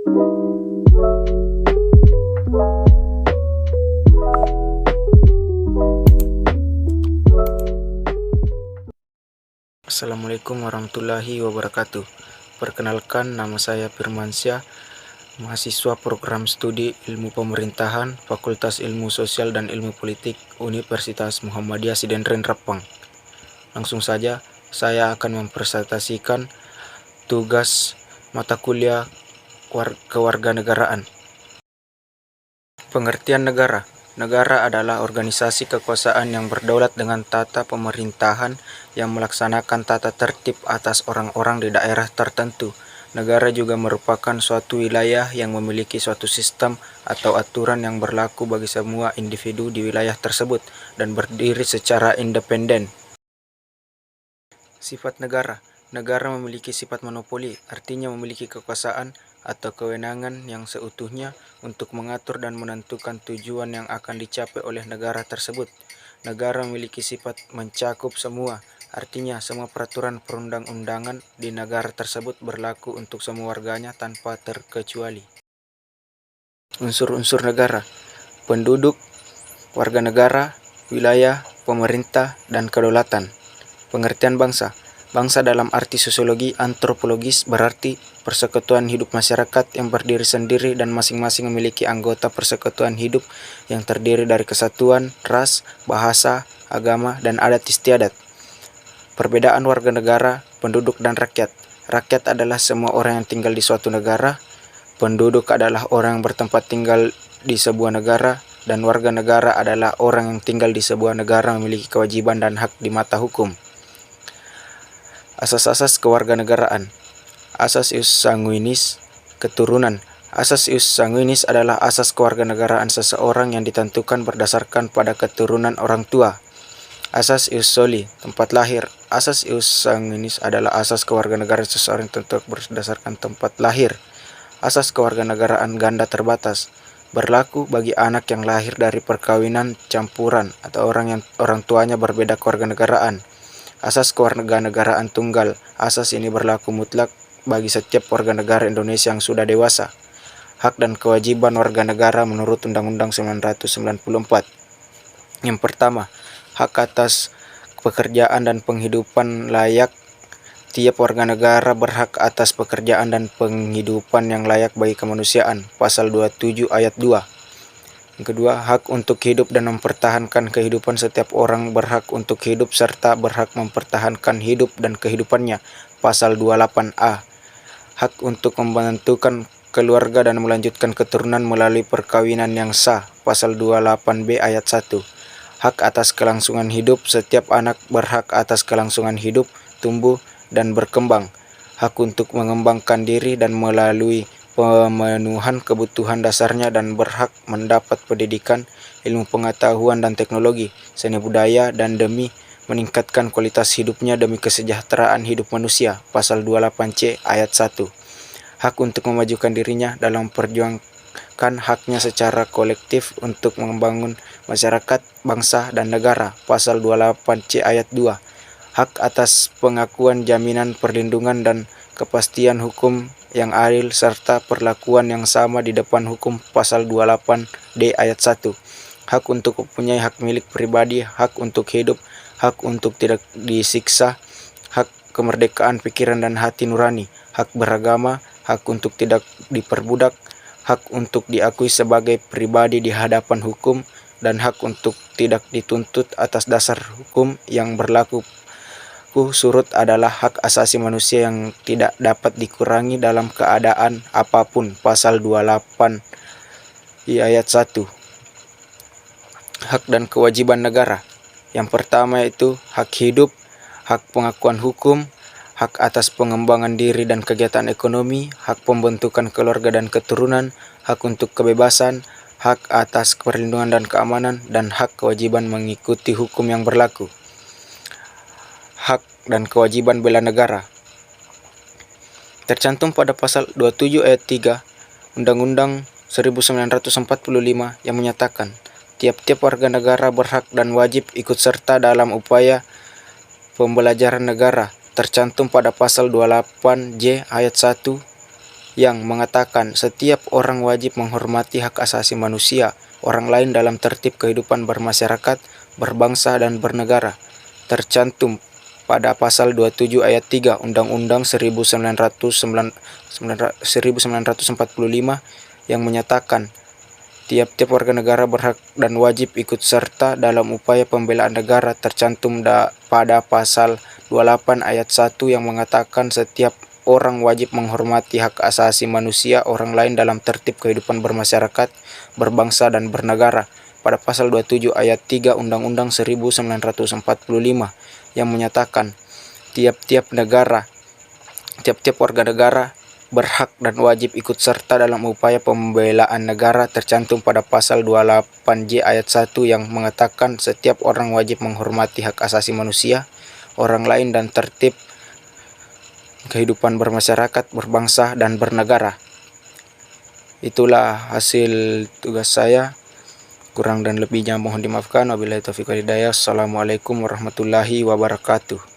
Assalamualaikum warahmatullahi wabarakatuh. Perkenalkan, nama saya Firmansyah, mahasiswa program studi Ilmu Pemerintahan, Fakultas Ilmu Sosial dan Ilmu Politik, Universitas Muhammadiyah Sidendren Rapang. Langsung saja, saya akan mempresentasikan tugas mata kuliah kewarganegaraan. Pengertian negara. Negara adalah organisasi kekuasaan yang berdaulat dengan tata pemerintahan yang melaksanakan tata tertib atas orang-orang di daerah tertentu. Negara juga merupakan suatu wilayah yang memiliki suatu sistem atau aturan yang berlaku bagi semua individu di wilayah tersebut dan berdiri secara independen. Sifat negara. Negara memiliki sifat monopoli, artinya memiliki kekuasaan atau kewenangan yang seutuhnya untuk mengatur dan menentukan tujuan yang akan dicapai oleh negara tersebut. Negara memiliki sifat mencakup semua, artinya semua peraturan perundang-undangan di negara tersebut berlaku untuk semua warganya tanpa terkecuali. Unsur-unsur negara: penduduk, warga negara, wilayah, pemerintah, dan kedaulatan. Pengertian bangsa. Bangsa dalam arti sosiologi antropologis berarti persekutuan hidup masyarakat yang berdiri sendiri dan masing-masing memiliki anggota persekutuan hidup yang terdiri dari kesatuan, ras, bahasa, agama, dan adat istiadat. Perbedaan warga negara, penduduk, dan rakyat. Rakyat adalah semua orang yang tinggal di suatu negara, penduduk adalah orang yang bertempat tinggal di sebuah negara, dan warga negara adalah orang yang tinggal di sebuah negara memiliki kewajiban dan hak di mata hukum. Asas-asas kewarganegaraan. Asas ius sanguinis, keturunan. Asas ius sanguinis adalah asas kewarganegaraan seseorang yang ditentukan berdasarkan pada keturunan orang tua. Asas ius soli, tempat lahir. Asas ius sanguinis adalah asas kewarganegaraan seseorang yang ditentukan berdasarkan tempat lahir. Asas kewarganegaraan ganda terbatas, berlaku bagi anak yang lahir dari perkawinan campuran atau orang tuanya berbeda kewarganegaraan. Asas kewarganegaraan tunggal. Asas ini berlaku mutlak bagi setiap warga negara Indonesia yang sudah dewasa. Hak dan kewajiban warga negara menurut Undang-Undang 1994. Yang pertama, hak atas pekerjaan dan penghidupan layak. Tiap warga negara berhak atas pekerjaan dan penghidupan yang layak bagi kemanusiaan. Pasal 27 ayat 2. Yang kedua, hak untuk hidup dan mempertahankan kehidupan. Setiap orang berhak untuk hidup serta berhak mempertahankan hidup dan kehidupannya. Pasal 28A. Hak untuk menentukan keluarga dan melanjutkan keturunan melalui perkawinan yang sah. Pasal 28B ayat 1. Hak atas kelangsungan hidup. Setiap anak berhak atas kelangsungan hidup, tumbuh, dan berkembang. Hak untuk mengembangkan diri dan melalui pemenuhan kebutuhan dasarnya dan berhak mendapat pendidikan, ilmu pengetahuan dan teknologi, seni budaya, dan demi meningkatkan kualitas hidupnya demi kesejahteraan hidup manusia. Pasal 28C ayat 1. Hak untuk memajukan dirinya dalam memperjuangkan haknya secara kolektif untuk membangun masyarakat, bangsa, dan negara. Pasal 28C ayat 2. Hak atas pengakuan, jaminan, perlindungan, dan kepastian hukum yang adil serta perlakuan yang sama di depan hukum. Pasal 28D ayat 1. Hak untuk mempunyai hak milik pribadi, hak untuk hidup, hak untuk tidak disiksa, hak kemerdekaan pikiran dan hati nurani, hak beragama, hak untuk tidak diperbudak, hak untuk diakui sebagai pribadi di hadapan hukum, dan hak untuk tidak dituntut atas dasar hukum yang berlaku surut adalah hak asasi manusia yang tidak dapat dikurangi dalam keadaan apapun. Pasal 28 ayat 1. Hak dan kewajiban negara. Yang pertama yaitu hak hidup, hak pengakuan hukum, hak atas pengembangan diri dan kegiatan ekonomi, hak pembentukan keluarga dan keturunan, hak untuk kebebasan, hak atas perlindungan dan keamanan, dan hak kewajiban mengikuti hukum yang berlaku. Hak dan kewajiban bela negara tercantum pada pasal 27 ayat 3 Undang-Undang 1945 yang menyatakan tiap-tiap warga negara berhak dan wajib ikut serta dalam upaya pembelajaran negara. Tercantum pada pasal 28J ayat 1 yang mengatakan setiap orang wajib menghormati hak asasi manusia orang lain dalam tertib kehidupan bermasyarakat, berbangsa, dan bernegara, tercantum pada pasal 27 ayat 3 Undang-Undang 1945 yang menyatakan tiap-tiap warga negara berhak dan wajib ikut serta dalam upaya pembelaan negara, tercantum pada pasal 28 ayat 1 yang mengatakan setiap orang wajib menghormati hak asasi manusia orang lain dalam tertib kehidupan bermasyarakat, berbangsa, dan bernegara, pada pasal 27 ayat 3 Undang-Undang 1945 yang menyatakan tiap-tiap warga negara berhak dan wajib ikut serta dalam upaya pembelaan negara, tercantum pada pasal 28J ayat 1 yang mengatakan setiap orang wajib menghormati hak asasi manusia orang lain dan tertib kehidupan bermasyarakat, berbangsa, dan bernegara. Itulah hasil tugas saya. Kurang dan lebihnya mohon dimaafkan. Wabillahi taufiq wal hidayah. Assalamualaikum warahmatullahi wabarakatuh.